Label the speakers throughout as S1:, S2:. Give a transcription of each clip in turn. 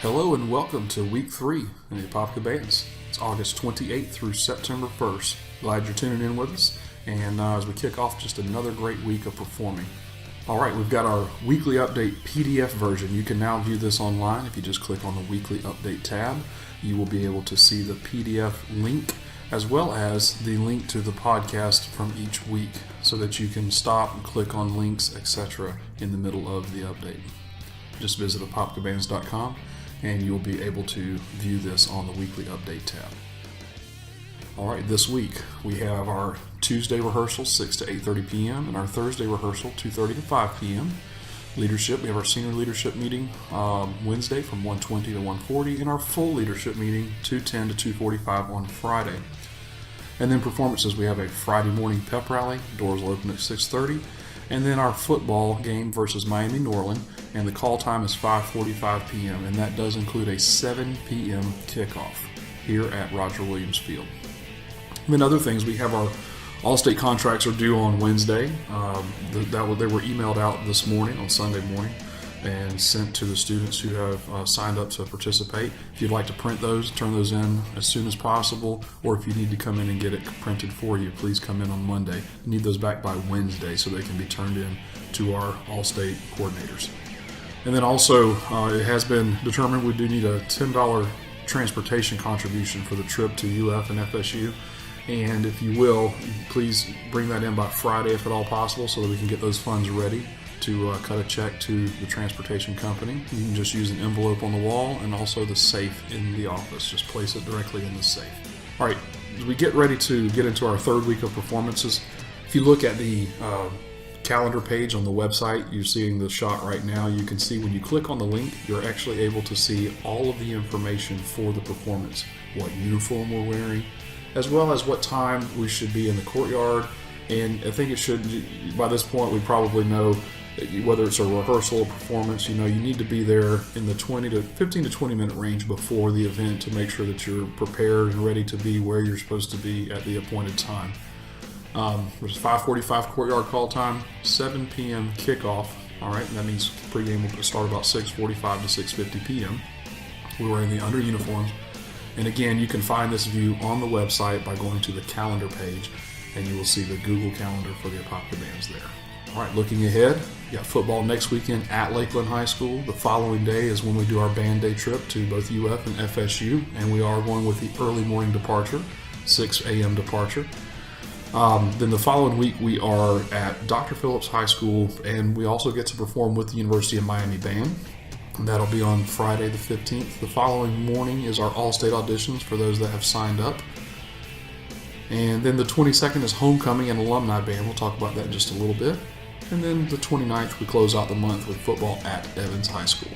S1: Hello and welcome to Week 3 in the Alumni Bands. It's August 28th through September 1st. Glad you're tuning in with us, and as we kick off just another great week of performing. Alright, we've got our weekly update PDF version. You can now view this online. If you just click on the weekly update tab, you will be able to see the PDF link as well as the link to the podcast from each week so that you can stop and click on links, etc. in the middle of the update. Just visit apopkabands.com and you'll be able to view this on the weekly update tab. Alright, this week we have our Tuesday rehearsal 6 to 8:30 p.m. and our Thursday rehearsal 2:30 to 5 p.m. Leadership, we have our senior leadership meeting Wednesday from 1:20 to 1:40 and our full leadership meeting 2:10 to 2:45 on Friday. And then performances, we have a Friday morning pep rally, doors will open at 6:30, and then our football game versus Miami Norland, and the call time is 5:45 p.m. and that does include a 7 p.m. kickoff here at Roger Williams Field. And then other things, we have our All-State contracts are due on Wednesday. They were emailed out this morning, on Sunday morning, and sent to the students who have signed up to participate. If you'd like to print those, turn those in as soon as possible, or if you need to come in and get it printed for you, please come in on Monday. You need those back by Wednesday so they can be turned in to our All-State coordinators. And then also, it has been determined we do need a $10 transportation contribution for the trip to UF and FSU. And if you will, please bring that in by Friday if at all possible so that we can get those funds ready to cut a check to the transportation company. You can just use an envelope on the wall and also the safe in the office. Just place it directly in the safe. All right, as we get ready to get into our third week of performances, if you look at the calendar page on the website, you're seeing the shot right now. You can see when you click on the link, you're actually able to see all of the information for the performance, what uniform we're wearing, as well as what time we should be in the courtyard. And I think it should, by this point, we probably know whether it's a rehearsal or performance, you need to be there in the 15 to 20 minute range before the event to make sure that you're prepared and ready to be where you're supposed to be at the appointed time. There's 5:45 courtyard call time, 7 p.m. kickoff. All right, and that means pregame will start about 6:45 to 6:50 p.m. We're wearing the under uniforms. And again, you can find this view on the website by going to the calendar page, and you will see the Google Calendar for the Alumni Bands there. All right, looking ahead, we got football next weekend at Lakeland High School. The following day is when we do our band day trip to both UF and FSU, and we are going with the early morning departure, 6 a.m. departure. Then the following week we are at Dr. Phillips High School, and we also get to perform with the University of Miami Band. And that'll be on Friday the 15th. The following morning is our All-State auditions for those that have signed up. And then the 22nd is Homecoming and Alumni Band. We'll talk about that in just a little bit. And then the 29th, we close out the month with football at Evans High School.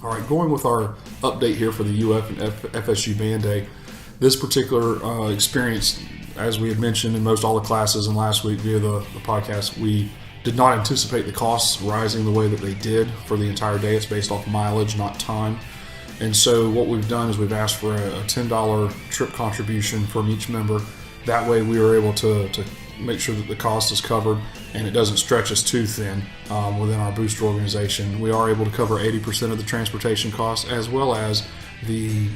S1: All right, going with our update here for the UF and FSU Band Day. This particular experience, as we had mentioned in most all the classes and last week via the podcast, we did not anticipate the costs rising the way that they did for the entire day. It's based off mileage, not time. And so what we've done is we've asked for a $10 trip contribution from each member. That way we are able to make sure that the cost is covered and it doesn't stretch us too thin within our booster organization. We are able to cover 80% of the transportation costs, as well as the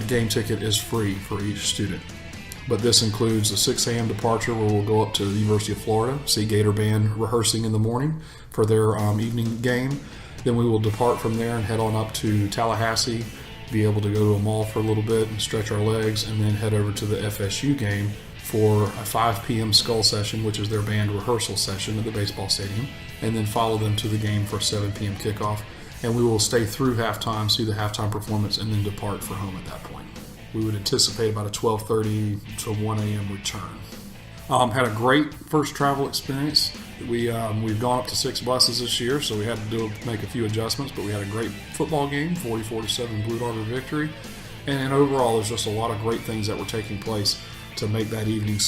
S1: game ticket is free for each student. But this includes the 6 a.m. departure where we'll go up to the University of Florida, see Gator Band rehearsing in the morning for their evening game. Then we will depart from there and head on up to Tallahassee, be able to go to a mall for a little bit and stretch our legs, and then head over to the FSU game for a 5 p.m. skull session, which is their band rehearsal session at the baseball stadium, and then follow them to the game for 7 p.m. kickoff. And we will stay through halftime, see the halftime performance, and then depart for home at that point. We would anticipate about a 12:30 to 1 a.m. return. Had a great first travel experience. We've gone up to 6 buses this year, so we had to make a few adjustments, but we had a great football game, 44-7 Blue Darter victory. And overall, there's just a lot of great things that were taking place to make that evening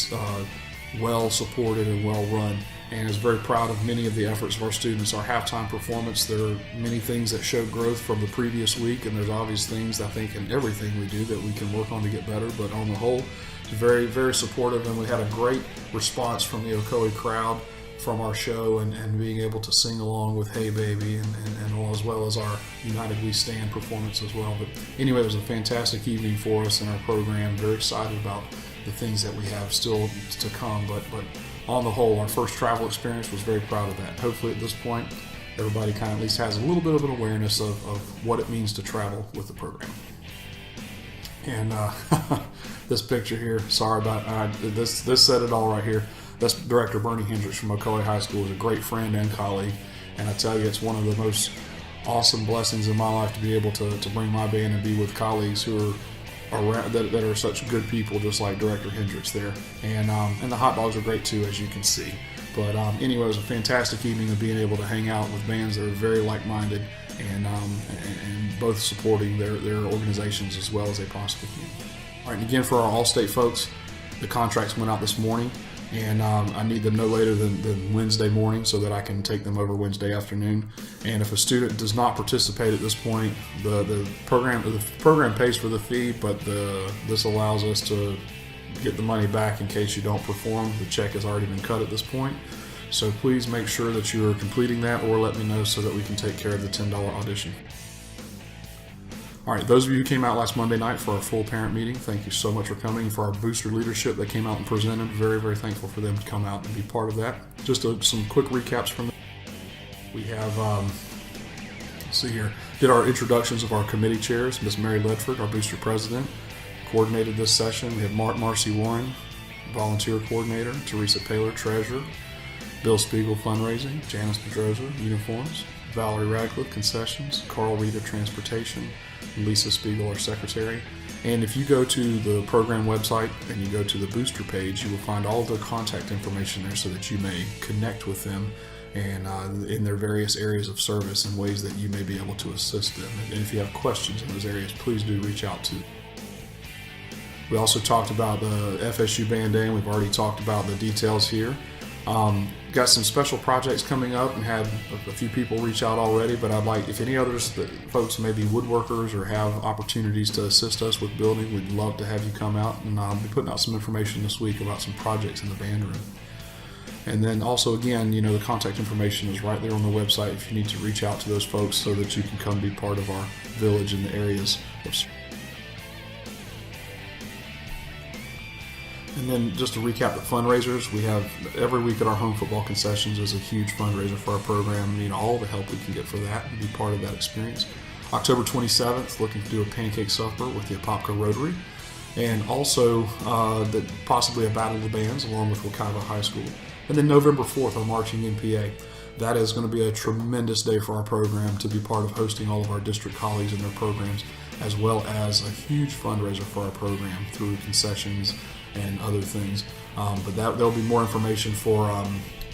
S1: well supported and well run. And is very proud of many of the efforts of our students. Our halftime performance, there are many things that show growth from the previous week, and there's obvious things, I think, in everything we do that we can work on to get better. But on the whole, it's very, very supportive, and we had a great response from the Ocoee crowd from our show and being able to sing along with Hey Baby and as well as our United We Stand performance as well. But anyway, it was a fantastic evening for us in our program. Very excited about the things that we have still to come. But on the whole, our first travel experience, was very proud of that. Hopefully at this point, everybody kind of at least has a little bit of an awareness of what it means to travel with the program. And this picture here, sorry about this said it all right here. That's Director Bernie Hendricks from McCullough High School. Is a great friend and colleague, and I tell you, it's one of the most awesome blessings in my life to be able to bring my band and be with colleagues who are around, that are such good people, just like Director Hendricks there. And the hot dogs are great too, as you can see. But anyway, it was a fantastic evening of being able to hang out with bands that are very like-minded and both supporting their organizations as well as they possibly can. All right, and again, for our All-State folks, the contracts went out this morning. And I need them no later than Wednesday morning so that I can take them over Wednesday afternoon. And if a student does not participate at this point, the program pays for the fee, but this allows us to get the money back in case you don't perform. The check has already been cut at this point. So please make sure that you are completing that, or let me know so that we can take care of the $10 audition. All right, those of you who came out last Monday night for our full parent meeting, thank you so much for coming. For our booster leadership that came out and presented, very, very thankful for them to come out and be part of that. Just some quick recaps from them. We have, let's see here, did our introductions of our committee chairs. Miss Mary Ledford, our booster president, coordinated this session. We have Marcy Warren, volunteer coordinator, Teresa Paylor, treasurer, Bill Spiegel, fundraising, Janice Pedroza, uniforms, Valerie Radcliffe, concessions, Carl Reeder, transportation, Lisa Spiegel, our secretary. And if you go to the program website and you go to the booster page, you will find all of their contact information there so that you may connect with them and in their various areas of service and ways that you may be able to assist them. And if you have questions in those areas, please do reach out to them. We also talked about the FSU Band Day, and we've already talked about the details here. Got some special projects coming up and had a few people reach out already, but I'd like, if any others, folks may be woodworkers or have opportunities to assist us with building, we'd love to have you come out, and I'll be putting out some information this week about some projects in the band room. And then also, again, the contact information is right there on the website if you need to reach out to those folks so that you can come be part of our village in the areas of. And then just to recap the fundraisers, we have every week at our home football concessions is a huge fundraiser for our program. We need all the help we can get for that and be part of that experience. October 27th, looking to do a pancake supper with the Apopka Rotary. And also possibly a Battle of the Bands along with Wekiva High School. And then November 4th, our Marching NPA. That is going to be a tremendous day for our program to be part of hosting all of our district colleagues and their programs, as well as a huge fundraiser for our program through concessions and other things. But there'll be more information for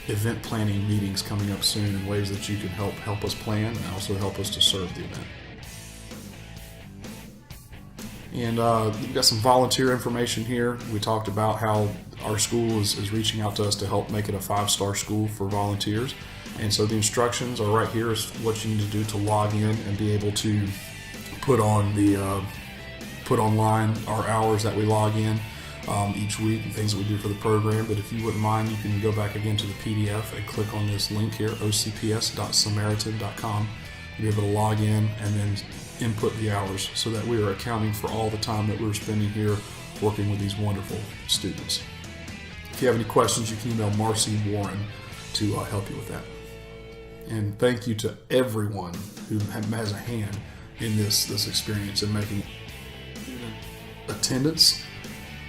S1: event planning meetings coming up soon and ways that you can help us plan and also help us to serve the event. And we've got some volunteer information here. We talked about how our school is reaching out to us to help make it a 5-star school for volunteers. And so the instructions are right here is what you need to do to log in and be able to put online our hours that we log in each week and things that we do for the program. But if you wouldn't mind, you can go back again to the PDF and click on this link here, ocps.samaritan.com. You'll be able to log in and then input the hours so that we are accounting for all the time that we're spending here working with these wonderful students. If you have any questions, you can email Marcy Warren to help you with that. And thank you to everyone who has a hand in this experience and making attendance.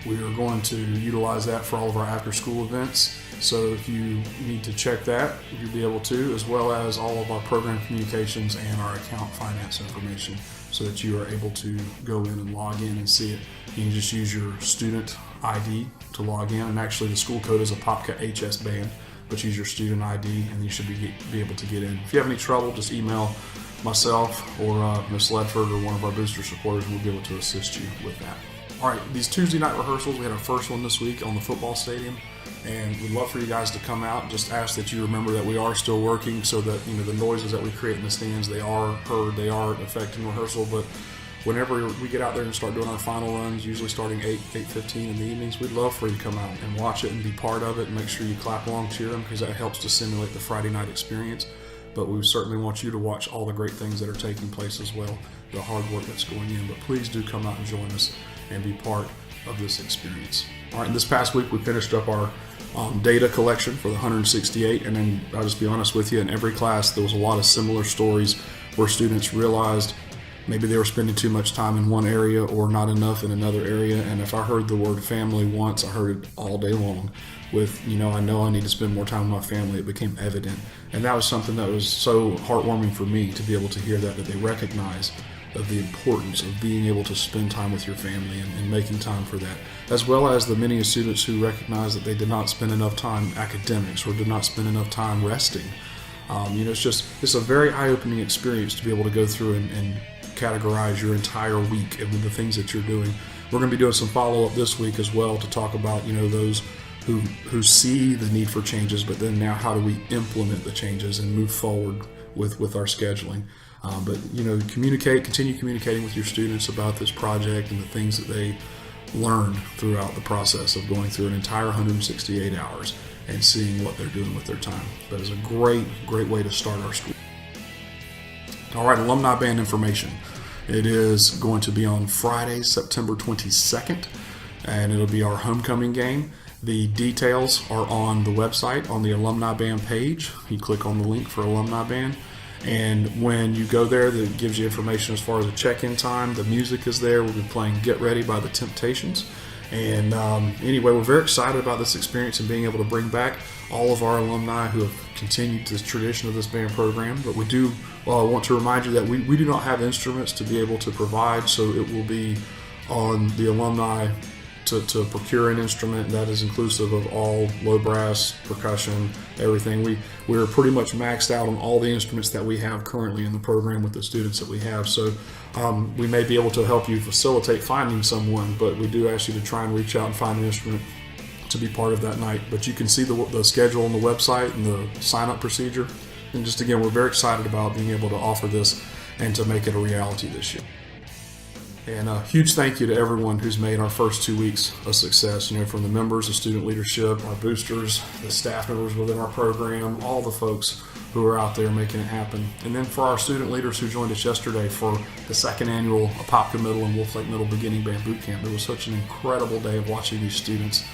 S1: We are going to utilize that for all of our after-school events. So if you need to check that, you'll be able to, as well as all of our program communications and our account finance information so that you are able to go in and log in and see it. You can just use your student ID to log in, and actually the school code is Apopka HS Band, but use your student ID and you should be able to get in. If you have any trouble, just email myself or Ms. Ledford or one of our booster supporters, and we'll be able to assist you with that. All right, these Tuesday night rehearsals, we had our first one this week on the football stadium, and we'd love for you guys to come out. Just ask that you remember that we are still working so that the noises that we create in the stands, they are heard, they are affecting rehearsal, but whenever we get out there and start doing our final runs, usually starting 8:15 in the evenings, we'd love for you to come out and watch it and be part of it, and make sure you clap along, cheer them, because that helps to simulate the Friday night experience. But we certainly want you to watch all the great things that are taking place as well, the hard work that's going in. But please do come out and join us and be part of this experience. All right, and this past week we finished up our data collection for the 168, and then I'll just be honest with you, in every class there was a lot of similar stories where students realized maybe they were spending too much time in one area or not enough in another area. And if I heard the word family once, I heard it all day long with, I know I need to spend more time with my family. It became evident. And that was something that was so heartwarming for me to be able to hear that they recognize of the importance of being able to spend time with your family and making time for that, as well as the many students who recognize that they did not spend enough time academics or did not spend enough time resting. It's a very eye-opening experience to be able to go through and categorize your entire week and the things that you're doing. We're going to be doing some follow-up this week as well to talk about, those who see the need for changes, but then now how do we implement the changes and move forward with our scheduling. But continue communicating with your students about this project and the things that they learn throughout the process of going through an entire 168 hours and seeing what they're doing with their time. That is a great way to start our school. All right, Alumni Band information. It is going to be on Friday, September 22nd, and it'll be our homecoming game. The details are on the website, on the Alumni Band page. You click on the link for Alumni Band, and when you go there, that gives you information as far as the check-in time. The music is there. We'll be playing Get Ready by the Temptations. And anyway, we're very excited about this experience and being able to bring back all of our alumni who have continued this tradition of this band program. But we do want to remind you that we do not have instruments to be able to provide, so it will be on the alumni to procure an instrument that is inclusive of all low brass, percussion, everything. We're pretty much maxed out on all the instruments that we have currently in the program with the students that we have. So we may be able to help you facilitate finding someone, but we do ask you to try and reach out and find an instrument to be part of that night. But you can see the schedule on the website and the sign-up procedure. And just again, we're very excited about being able to offer this and to make it a reality this year. And a huge thank you to everyone who's made our first 2 weeks a success, from the members, the student leadership, our boosters, the staff members within our program, all the folks who are out there making it happen. And then for our student leaders who joined us yesterday for the second annual Apopka Middle and Wolf Lake Middle Beginning Band Boot Camp. It was such an incredible day of watching these students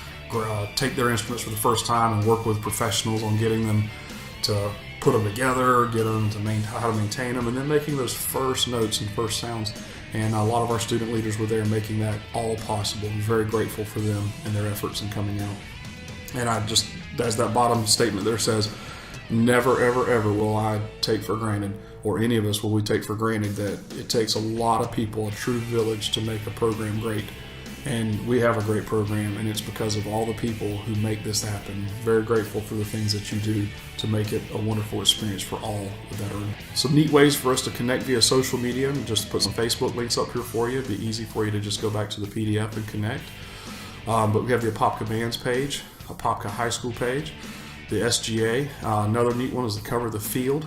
S1: take their instruments for the first time and work with professionals on getting them to put them together, get them to how to maintain them, and then making those first notes and first sounds. And a lot of our student leaders were there making that all possible. I'm very grateful for them and their efforts in coming out. And as that bottom statement there says, never, ever, ever will I take for granted, or any of us will we take for granted, that it takes a lot of people, a true village, to make a program great. And we have a great program, and it's because of all the people who make this happen. Very grateful for the things that you do to make it a wonderful experience for all that are. Some neat ways for us to connect via social media. Just put some Facebook links up here for you. It'd be easy for you to just go back to the PDF and connect. But we have the Apopka Bands page, Apopka High School page, the SGA. Another neat one is the Cover the Field,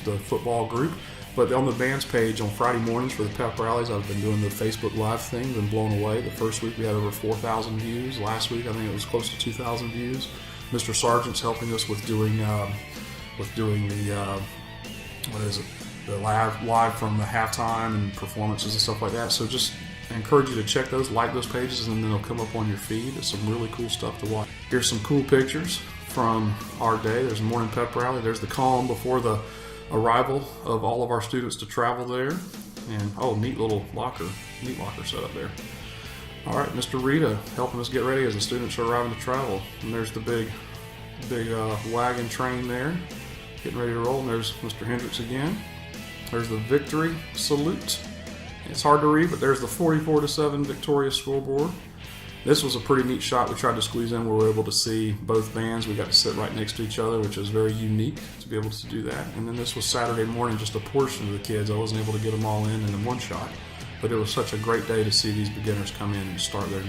S1: the football group. But on the band's page on Friday mornings for the pep rallies, I've been doing the Facebook Live thing, been blown away. The first week we had over 4,000 views. Last week I think it was close to 2,000 views. Mr. Sargent's helping us with doing the the live from the halftime and performances and stuff like that. So just I encourage you to check those, like those pages, and then they'll come up on your feed. It's some really cool stuff to watch. Here's some cool pictures from our day. There's a morning pep rally. There's the calm before the arrival of all of our students to travel there. And neat little locker set up there. All right, Mr. Rita helping us get ready as the students are arriving to travel. And there's the big wagon train there, getting ready to roll. And there's Mr. Hendricks again. There's the victory salute. It's hard to read, but there's the 44-7 victorious scoreboard. This was a pretty neat shot we tried to squeeze in where we were able to see both bands. We got to sit right next to each other, which is very unique to be able to do that. And then this was Saturday morning, just a portion of the kids. I wasn't able to get them all in one shot, but it was such a great day to see these beginners come in and start their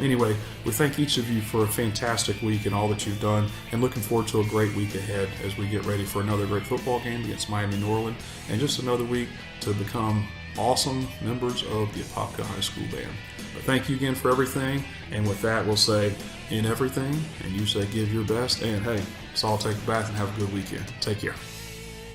S1: anyway, we thank each of you for a fantastic week and all that you've done, and looking forward to a great week ahead as we get ready for another great football game against Miami Norland, and just another week to become awesome members of the Apopka High School Band. But thank you again for everything. And with that, we'll say in everything, and you say give your best. And hey, let's all take a bath and have a good weekend. Take care.